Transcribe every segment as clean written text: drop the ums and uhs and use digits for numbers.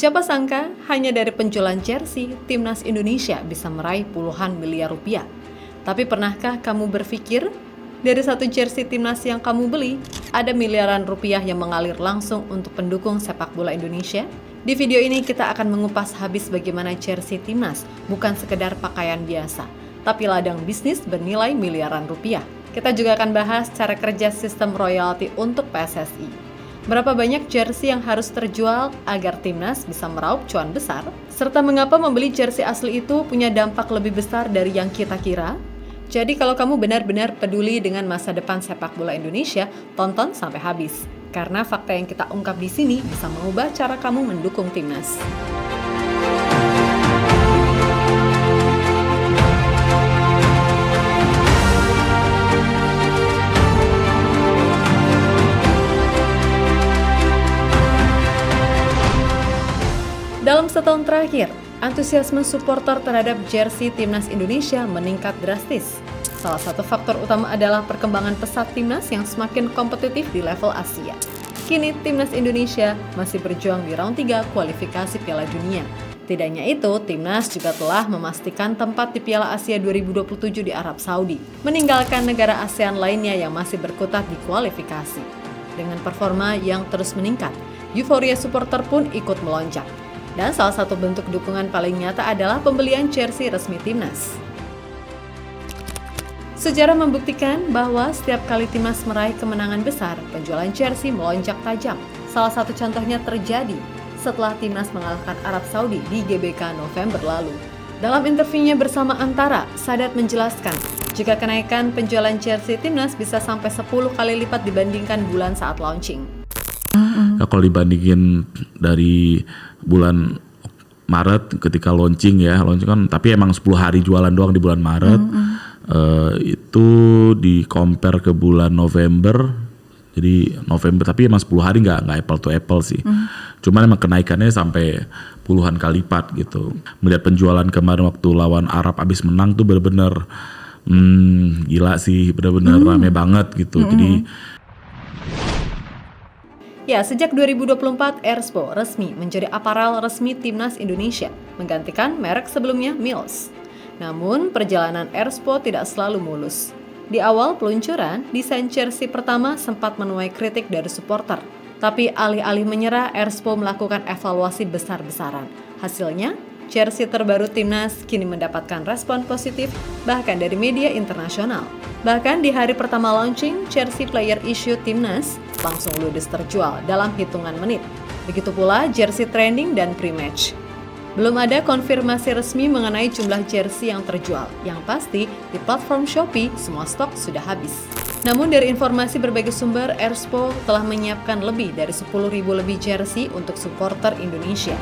Siapa sangka hanya dari penjualan jersey, Timnas Indonesia bisa meraih puluhan miliar rupiah. Tapi pernahkah kamu berpikir, dari satu jersey Timnas yang kamu beli, ada miliaran rupiah yang mengalir langsung untuk pendukung sepak bola Indonesia? Di video ini kita akan mengupas habis bagaimana jersey Timnas bukan sekedar pakaian biasa, tapi ladang bisnis bernilai miliaran rupiah. Kita juga akan bahas cara kerja sistem royalti untuk PSSI. Berapa banyak jersey yang harus terjual agar Timnas bisa meraup cuan besar? Serta mengapa membeli jersey asli itu punya dampak lebih besar dari yang kita kira? Jadi kalau kamu benar-benar peduli dengan masa depan sepak bola Indonesia, tonton sampai habis. Karena fakta yang kita ungkap di sini bisa mengubah cara kamu mendukung Timnas. Dalam setahun terakhir, antusiasme supporter terhadap jersey Timnas Indonesia meningkat drastis. Salah satu faktor utama adalah perkembangan pesat Timnas yang semakin kompetitif di level Asia. Kini Timnas Indonesia masih berjuang di round 3 kualifikasi Piala Dunia. Tidak hanya itu, Timnas juga telah memastikan tempat di Piala Asia 2027 di Arab Saudi, meninggalkan negara ASEAN lainnya yang masih berkutat di kualifikasi. Dengan performa yang terus meningkat, euforia supporter pun ikut melonjak. Dan salah satu bentuk dukungan paling nyata adalah pembelian jersey resmi Timnas. Sejarah membuktikan bahwa setiap kali Timnas meraih kemenangan besar, penjualan jersey melonjak tajam. Salah satu contohnya terjadi setelah Timnas mengalahkan Arab Saudi di GBK November lalu. Dalam interviunya bersama Antara, Sadat menjelaskan, jika kenaikan penjualan jersey Timnas bisa sampai 10 kali lipat dibandingkan bulan saat launching. Nah, kalau dibandingin dari bulan Maret ketika launching kan, tapi emang 10 hari jualan doang di bulan Maret. Itu di compare ke bulan November, jadi November tapi emang 10 hari nggak apple to apple sih. Cuman emang kenaikannya sampai puluhan kali lipat gitu. Melihat penjualan kemarin waktu lawan Arab abis menang tuh bener-bener gila sih, bener-bener rame banget gitu. Jadi ya, sejak 2024, Erspo resmi menjadi aparel resmi Timnas Indonesia, menggantikan merek sebelumnya Mills. Namun, perjalanan Erspo tidak selalu mulus. Di awal peluncuran, desain jersey pertama sempat menuai kritik dari supporter. Tapi alih-alih menyerah, Erspo melakukan evaluasi besar-besaran. Hasilnya, jersey terbaru Timnas kini mendapatkan respon positif bahkan dari media internasional. Bahkan di hari pertama launching, jersey player issue Timnas langsung ludes terjual dalam hitungan menit. Begitu pula jersey trending dan pre-match. Belum ada konfirmasi resmi mengenai jumlah jersey yang terjual. Yang pasti, di platform Shopee, semua stok sudah habis. Namun dari informasi berbagai sumber, Erspo telah menyiapkan lebih dari 10.000 lebih jersey untuk supporter Indonesia.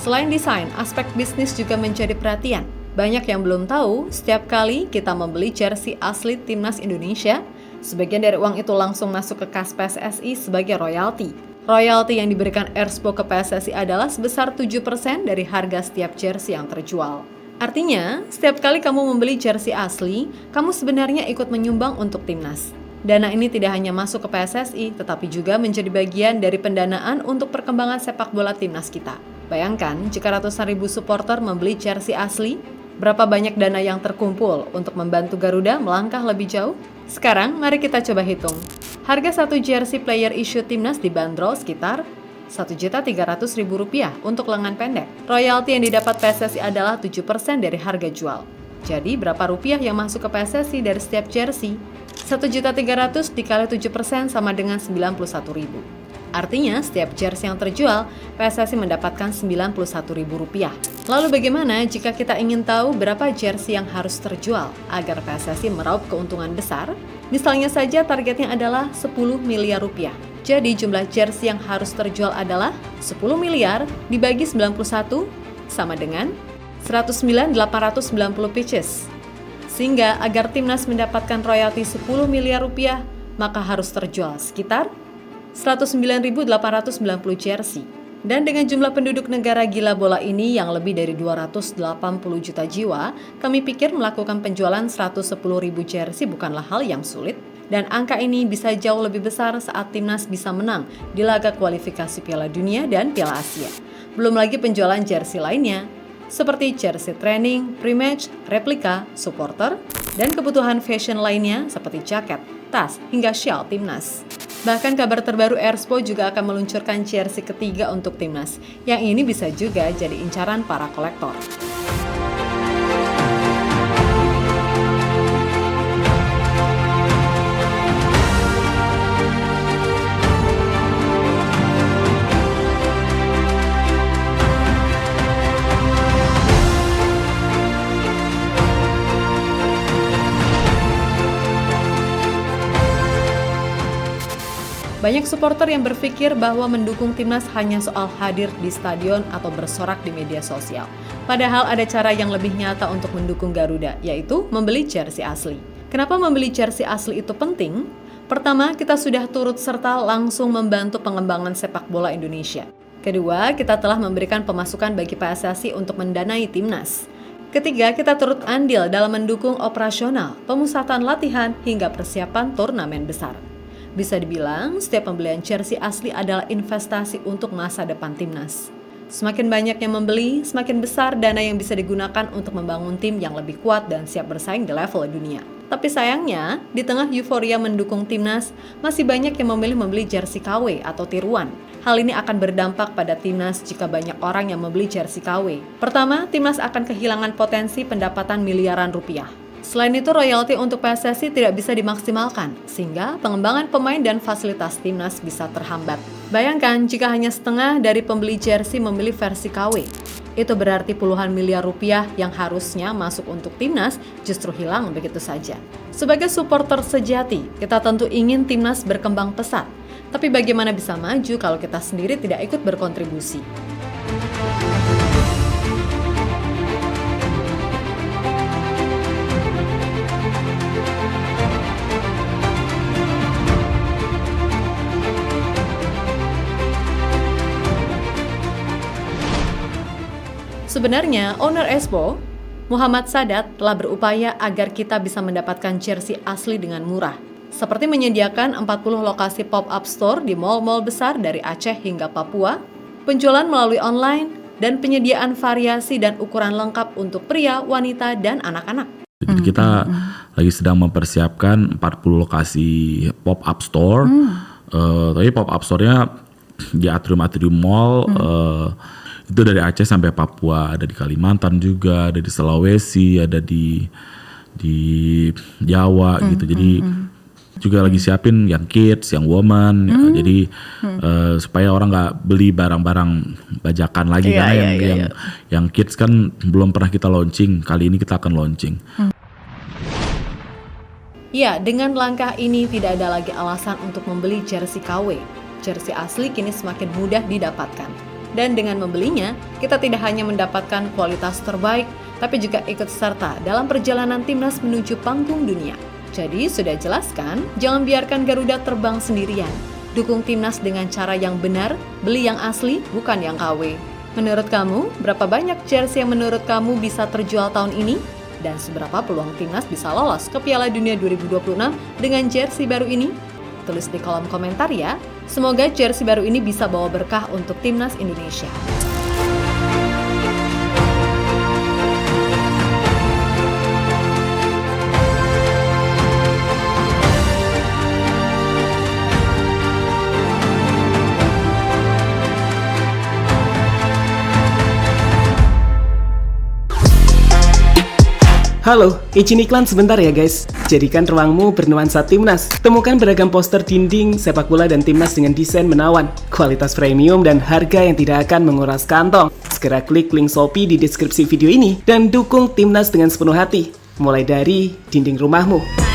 Selain desain, aspek bisnis juga menjadi perhatian. Banyak yang belum tahu, setiap kali kita membeli jersey asli Timnas Indonesia, sebagian dari uang itu langsung masuk ke kas PSSI sebagai royalti. Royalti yang diberikan Erspo ke PSSI adalah sebesar 7% dari harga setiap jersey yang terjual. Artinya, setiap kali kamu membeli jersey asli, kamu sebenarnya ikut menyumbang untuk Timnas. Dana ini tidak hanya masuk ke PSSI, tetapi juga menjadi bagian dari pendanaan untuk perkembangan sepak bola Timnas kita. Bayangkan, jika ratusan ribu supporter membeli jersey asli, berapa banyak dana yang terkumpul untuk membantu Garuda melangkah lebih jauh? Sekarang, mari kita coba hitung. Harga satu jersey player issue Timnas dibanderol sekitar Rp1.300.000 untuk lengan pendek. Royalti yang didapat PSSI adalah 7% dari harga jual. Jadi, berapa rupiah yang masuk ke PSSI dari setiap jersey? Rp1.300.000 dikali 7% sama dengan Rp91.000. Artinya, setiap jersey yang terjual, PSSI mendapatkan Rp91.000. Lalu bagaimana jika kita ingin tahu berapa jersey yang harus terjual agar PSSI meraup keuntungan besar? Misalnya saja targetnya adalah Rp10 miliar. Jadi jumlah jersey yang harus terjual adalah 10 miliar dibagi 91 sama dengan 109.890 pieces. Sehingga agar Timnas mendapatkan royalti Rp10 miliar, maka harus terjual sekitar 109.890 jersey. Dan dengan jumlah penduduk negara gila bola ini yang lebih dari 280 juta jiwa, kami pikir melakukan penjualan 110.000 jersey bukanlah hal yang sulit. Dan angka ini bisa jauh lebih besar saat timnas bisa menang di laga kualifikasi Piala Dunia dan Piala Asia. Belum lagi penjualan jersey lainnya, seperti jersey training, pre-match, replika, supporter, dan kebutuhan fashion lainnya seperti jaket, tas, hingga shawl timnas. Bahkan kabar terbaru Erspo juga akan meluncurkan jersey ketiga untuk timnas, yang ini bisa juga jadi incaran para kolektor. Banyak supporter yang berpikir bahwa mendukung timnas hanya soal hadir di stadion atau bersorak di media sosial. Padahal ada cara yang lebih nyata untuk mendukung Garuda, yaitu membeli jersey asli. Kenapa membeli jersey asli itu penting? Pertama, kita sudah turut serta langsung membantu pengembangan sepak bola Indonesia. Kedua, kita telah memberikan pemasukan bagi PSSI untuk mendanai timnas. Ketiga, kita turut andil dalam mendukung operasional, pemusatan latihan, hingga persiapan turnamen besar. Bisa dibilang, setiap pembelian jersey asli adalah investasi untuk masa depan timnas. Semakin banyak yang membeli, semakin besar dana yang bisa digunakan untuk membangun tim yang lebih kuat dan siap bersaing di level dunia. Tapi sayangnya, di tengah euforia mendukung timnas, masih banyak yang memilih membeli jersey KW atau tiruan. Hal ini akan berdampak pada timnas jika banyak orang yang membeli jersey KW. Pertama, timnas akan kehilangan potensi pendapatan miliaran rupiah. Selain itu, royalti untuk PSSI tidak bisa dimaksimalkan, sehingga pengembangan pemain dan fasilitas timnas bisa terhambat. Bayangkan jika hanya setengah dari pembeli jersey memilih versi KW. Itu berarti puluhan miliar rupiah yang harusnya masuk untuk timnas justru hilang begitu saja. Sebagai supporter sejati, kita tentu ingin timnas berkembang pesat. Tapi bagaimana bisa maju kalau kita sendiri tidak ikut berkontribusi? Sebenarnya, owner Erspo, Muhammad Sadat, telah berupaya agar kita bisa mendapatkan jersey asli dengan murah. Seperti menyediakan 40 lokasi pop-up store di mal-mal besar dari Aceh hingga Papua, penjualan melalui online, dan penyediaan variasi dan ukuran lengkap untuk pria, wanita, dan anak-anak. Jadi kita lagi sedang mempersiapkan 40 lokasi pop-up store. Tapi pop-up store-nya di atrium-atrium mall, itu dari Aceh sampai Papua, ada di Kalimantan juga, ada di Sulawesi, ada di Jawa gitu. Jadi juga lagi siapin yang kids, yang woman, jadi supaya orang nggak beli barang-barang bajakan lagi, karena yang kids kan belum pernah kita launching, kali ini kita akan launching. Ya, dengan langkah ini tidak ada lagi alasan untuk membeli jersey KW. Jersey asli kini semakin mudah didapatkan. Dan dengan membelinya, kita tidak hanya mendapatkan kualitas terbaik, tapi juga ikut serta dalam perjalanan timnas menuju panggung dunia. Jadi sudah jelas kan, jangan biarkan Garuda terbang sendirian. Dukung timnas dengan cara yang benar, beli yang asli, bukan yang KW. Menurut kamu, berapa banyak jersey yang menurut kamu bisa terjual tahun ini? Dan seberapa peluang timnas bisa lolos ke Piala Dunia 2026 dengan jersey baru ini? Tulis di kolom komentar ya. Semoga jersey baru ini bisa bawa berkah untuk timnas Indonesia. Halo, izin iklan sebentar ya guys. Jadikan ruangmu bernuansa timnas. Temukan beragam poster dinding, sepak bola dan timnas dengan desain menawan, kualitas premium dan harga yang tidak akan menguras kantong. Segera klik link Shopee di deskripsi video ini dan dukung timnas dengan sepenuh hati. Mulai dari dinding rumahmu.